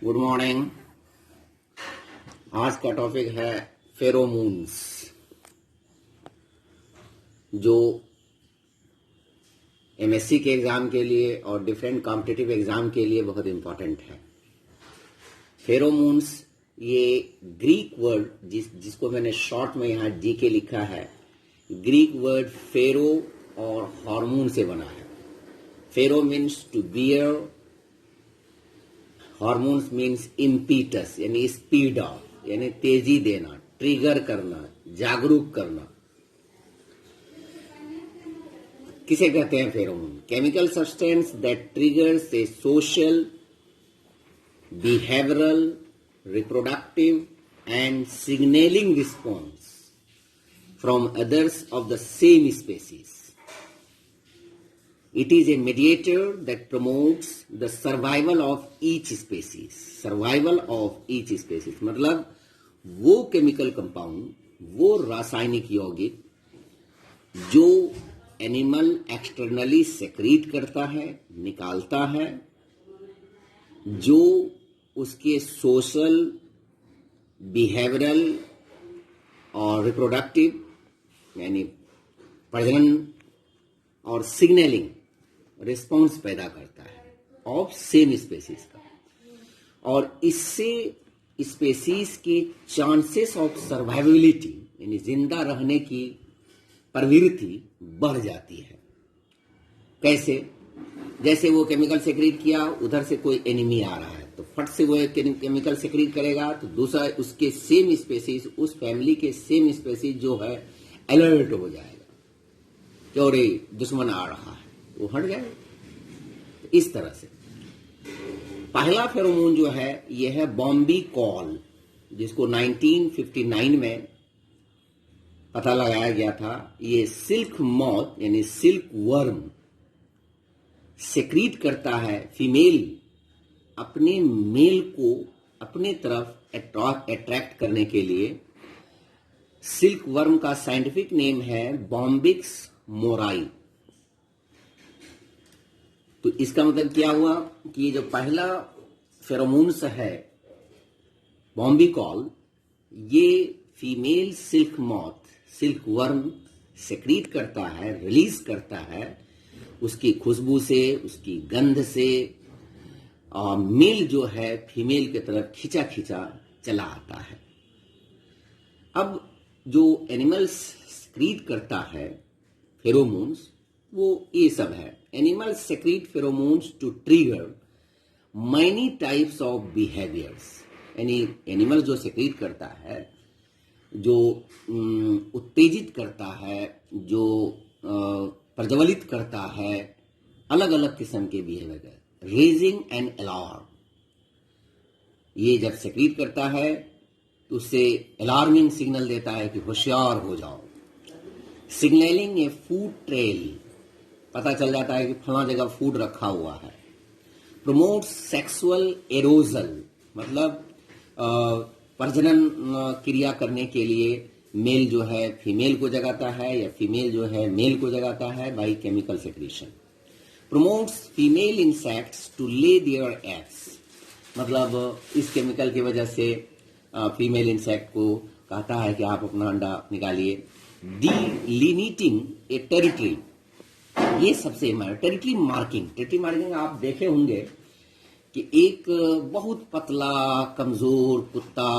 Good morning. आज का topic है फेरोमोन्स, जो एमएससी के एग्जाम के लिए और डिफरेंट कॉम्पिटिटिव एग्जाम के लिए बहुत इंपॉर्टेंट है। फेरोमोन्स ये ग्रीक वर्ड जिसको मैंने शॉर्ट में यहाँ जी के लिखा है, ग्रीक वर्ड फेरो और हार्मोन से बना है। Phero means to bear, hormones means impetus यानी स्पीड ऑफ यानी तेजी देना, ट्रिगर करना, जागरूक करना। किसे कहते हैं pheromone? Chemical substance that triggers A social, behavioral, reproductive and signaling response from others of the same species. It is a mediator that promotes the survival of each species. Survival of each species मतलब वो chemical compound, वो रासायनिक यौगिक जो animal externally secrete करता है, निकालता है, जो उसके सोशल, बिहेवियरल और रिप्रोडक्टिव यानी प्रजनन और सिग्नलिंग रिस्पॉन्स पैदा करता है ऑफ सेम स्पेसीज का, और इससे स्पेसीज के चांसेस ऑफ सर्वाइवेबिलिटी यानी जिंदा रहने की प्रवृत्ति बढ़ जाती है। कैसे? जैसे वो केमिकल सेक्रीट किया, उधर से कोई एनिमी आ रहा है तो फट से वो केमिकल सेक्रीट करेगा तो दूसरा उसके सेम स्पेसीज, उस फैमिली के सेम स्पेसीज जो है अलर्ट हो जाएगा कि अरे दुश्मन आ रहा है, वो हट जाएगा। इस तरह से पहला फेरोमोन जो है ये है बॉम्बी कॉल, जिसको 1959 में पता लगाया गया था। ये सिल्क मॉथ यानी सिल्क वर्म सेक्रीट करता है, फीमेल अपने मेल को अपने तरफ अट्रैक्ट करने के लिए। सिल्क वर्म का साइंटिफिक नेम है बॉम्बिक्स मोराई। तो इसका मतलब क्या हुआ कि ये जो पहला फेरोमोन्स है बॉम्बी कॉल, ये female silk moth, silk worm secrete करता है, रिलीज करता है उसकी खुशबू से, उसकी गंध से, और मेल जो है फीमेल की तरफ खिंचा खिंचा चला आता है। अब जो एनिमल सेक्रीट करता है फेरोमोन्स, वो ये सब है। Animal secrete pheromones to trigger many types of behaviours, यानी एनिमल जो सेक्रीट करता है, जो उत्तेजित करता है, जो प्रज्वलित करता है अलग अलग किस्म के बिहेवियर। रेजिंग एन अलार्म, ये जब सेक्रीट करता है तो उससे अलार्मिंग सिग्नल देता है कि होशियार हो जाओ। सिग्नलिंग ए फूड ट्रेल, पता चल जाता है कि फला जगह फूड रखा हुआ है। प्रमोट सेक्सुअल एरोजल, मतलब प्रजनन क्रिया करने के लिए मेल जो है फीमेल को जगाता है या फीमेल जो है मेल को जगाता है by chemical secretion. Promotes female insects to lay their eggs, मतलब इस केमिकल की वजह से फीमेल इंसेक्ट को कहता है कि आप अपना अंडा निकालिए। डिलिमिटिंग ए टेरिटरी, ये सबसे टेरिटरी मार्किंग आप देखे होंगे कि एक बहुत पतला कमजोर कुत्ता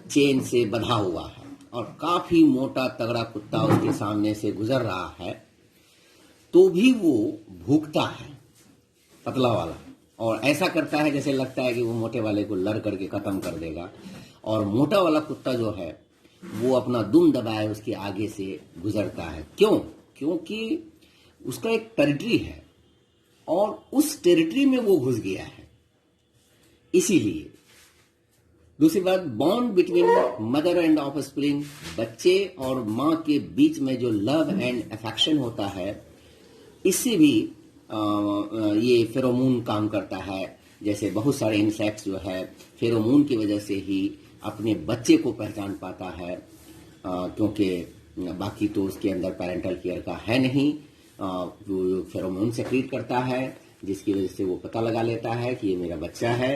चेन से बंधा हुआ है और काफी मोटा तगड़ा कुत्ता उसके सामने से गुजर रहा है, तो भी वो भूखता है पतला वाला, और ऐसा करता है जैसे लगता है कि वो मोटे वाले को लड़ करके खत्म कर देगा। और मोटा वाला कुत्ता जो है वो अपना दुम दबाए उसके आगे से गुजरता है। क्यों? क्योंकि उसका एक टेरिटरी है और उस टेरिटरी में वो घुस गया है, इसीलिए। दूसरी बात, bond between mother and offspring, बच्चे और माँ के बीच में जो लव एंड अफेक्शन होता है, इससे भी ये फेरोमोन काम करता है। जैसे बहुत सारे इंसेक्ट्स जो है फेरोमोन की वजह से ही अपने बच्चे को पहचान पाता है, क्योंकि बाकी तो उसके अंदर पेरेंटल केयर का है नहीं। फेरोमोन सेक्रीट करता है जिसकी वजह से वो पता लगा लेता है कि ये मेरा बच्चा है।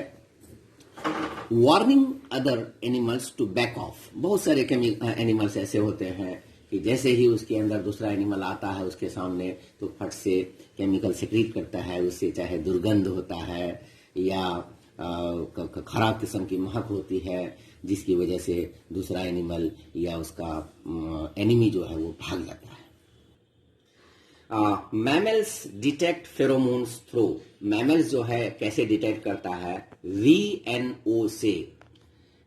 Warning other animals to back off. बहुत सारे एनिमल्स ऐसे होते हैं कि जैसे ही उसके अंदर दूसरा एनिमल आता है उसके सामने तो फट से केमिकल सिक्रीट करता है, उससे चाहे दुर्गंध होता है या खराब किस्म की महक होती है, जिसकी वजह से दूसरा एनिमल या उसका एनिमी जो है वो भाग जाता है। Mammals detect pheromones through. Mammals जो है कैसे डिटेक्ट करता है? VNO से,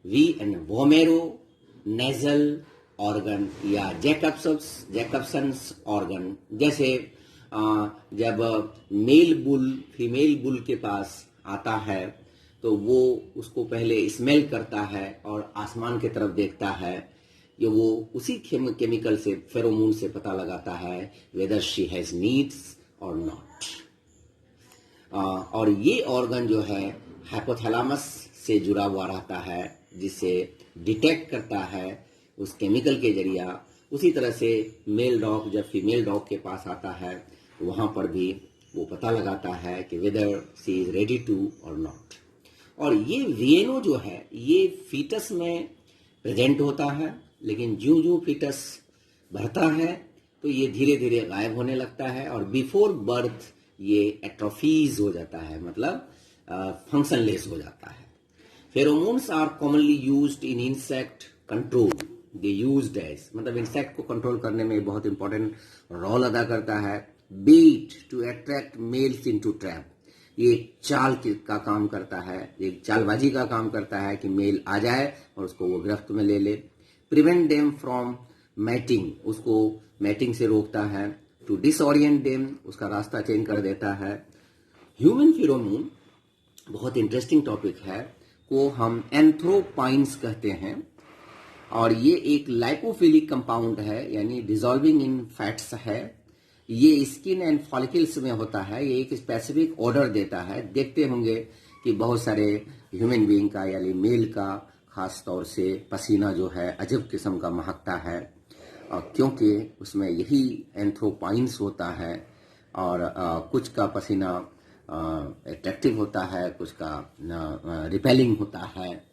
VN वोमेरो नेजल ऑर्गन या जैकब्सन्स ऑर्गन। जैसे जब मेल बुल फीमेल बुल के पास आता है तो वो उसको पहले स्मेल करता है और आसमान की तरफ देखता है। ये वो उसी केमिकल से, फेरोमोन से पता लगाता है वेदर शी हैज नीड्स और नॉट। और ये ऑर्गन जो है हाइपोथैलेमस से जुड़ा हुआ रहता है, जिसे डिटेक्ट करता है उस केमिकल के जरिया। उसी तरह से मेल डॉग जब फीमेल डॉग के पास आता है वहां पर भी वो पता लगाता है कि whether she is ready to और नॉट। और ये VNO जो है ये फीटस में प्रेजेंट होता है, लेकिन ज्यों ज्यों फीटस बढ़ता है तो ये धीरे धीरे गायब होने लगता है और बिफोर बर्थ ये एट्रोफीज हो जाता है, मतलब फंक्शनलेस हो जाता है। Pheromones are commonly used in insect control. They used as, मतलब इंसेक्ट को कंट्रोल करने में बहुत इंपॉर्टेंट रोल अदा करता है। Bait to attract males into trap. ये चाल का काम करता है, एक चालबाजी का काम करता है कि मेल आ जाए और उसको वो गिरफ्त में ले ले। प्रिवेंट देम फ्रॉम मैटिंग, उसको मैटिंग से रोकता है। टू डिसओरिएंट देम, उसका रास्ता चेंज कर देता है। ह्यूमन फेरोमोन बहुत इंटरेस्टिंग टॉपिक है, को हम एंथ्रोपाइन्स कहते हैं और ये एक लाइपोफिलिक कंपाउंड है, यानी डिसॉल्विंग इन फैट्स है। ये स्किन एंड फॉलिकल्स में होता है। ये एक स्पेसिफिक ऑर्डर देता है। देखते होंगे कि बहुत सारे ह्यूमन बीइंग का यानी मेल का खास तौर से पसीना जो है अजब किस्म का महकता है, क्योंकि उसमें यही एंथ्रोपाइन्स होता है। और कुछ का पसीना अट्रैक्टिव होता है, कुछ का रिपेलिंग होता है।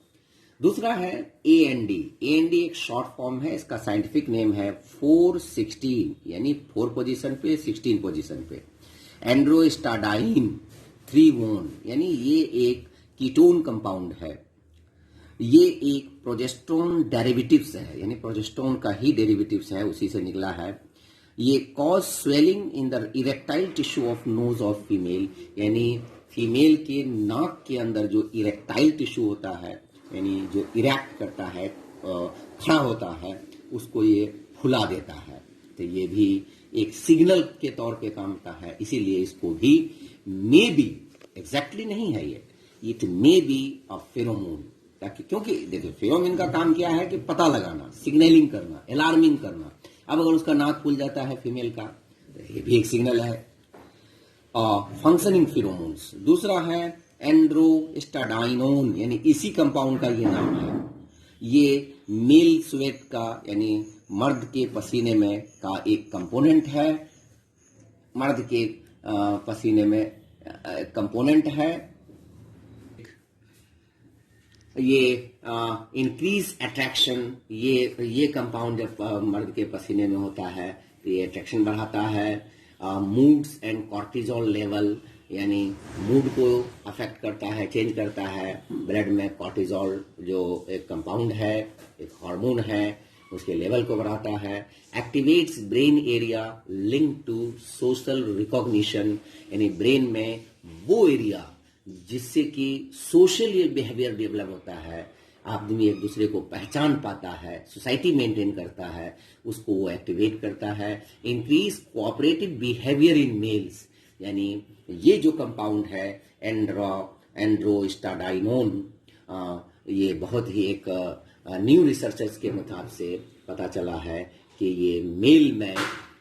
दूसरा है AND। AND एक शॉर्ट फॉर्म है, इसका साइंटिफिक नेम है 416, यानी 4 पोजीशन पे 16 पोजीशन पे। एंड्रोस्टाडाइन 3-1, यानी ये एक कीटोन कंपाउंड है। ये एक प्रोजेस्टेरोन डेरिवेटिव्स है, यानी प्रोजेस्टेरोन का ही डेरिवेटिव्स है, उसी से निकला है। ये cause swelling in the erectile tissue of nose of female, यानी फीमेल के नाक के अंदर जो इरेक्टाइल टिश्यू होता है, यानी जो इरेक्ट करता है, खड़ा होता है, उसको ये फुला देता है। तो ये भी एक सिग्नल के तौर पे काम करता है, इसीलिए इसको भी मे बी, एग्जैक्टली नहीं है ये, it may be a pheromone. ताकि क्योंकि देखिए फेरोमोन का काम क्या है कि पता लगाना, सिग्नलिंग करना, अलार्मिंग करना। अब अगर उसका नाक खुल जाता है फीमेल का तो ये भी एक सिग्नल है। Functioning pheromones. दूसरा है एंड्रोस्टाडाइनोन, यानी इसी कंपाउंड का ये नाम है। ये मेल स्वेट का यानी मर्द के पसीने में का एक कंपोनेंट है, मर्द के पसीने में कंपोनेंट है। ये इंक्रीज अट्रैक्शन, ये कंपाउंड जब मर्द के पसीने में होता है तो ये अट्रैक्शन बढ़ाता है। मूड्स एंड कॉर्टिजोल लेवल, यानी मूड को अफेक्ट करता है, चेंज करता है। ब्लड में कॉर्टिजोल जो एक कंपाउंड है, एक हार्मोन है, उसके लेवल को बढ़ाता है। Activates brain area link to social recognition, यानी ब्रेन में वो एरिया जिससे कि सोशल बिहेवियर डेवलप होता है, आदमी एक दूसरे को पहचान पाता है, सोसाइटी मेंटेन करता है, उसको वो एक्टिवेट करता है। Increase cooperative behaviour in males, यानी ये जो कंपाउंड है एंड्रोस्टाडाइनोन, ये बहुत ही एक न्यू रिसर्चर्स के मुताबिक से पता चला है कि ये मेल में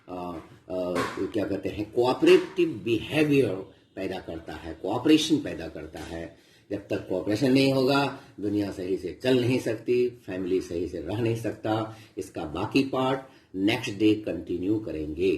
क्या कहते हैं कोऑपरेटिव बिहेवियर पैदा करता है, कोऑपरेशन पैदा करता है। जब तक कोऑपरेशन नहीं होगा दुनिया सही से चल नहीं सकती, फैमिली सही से रह नहीं सकता। इसका बाकी पार्ट नेक्स्ट डे कंटिन्यू करेंगे।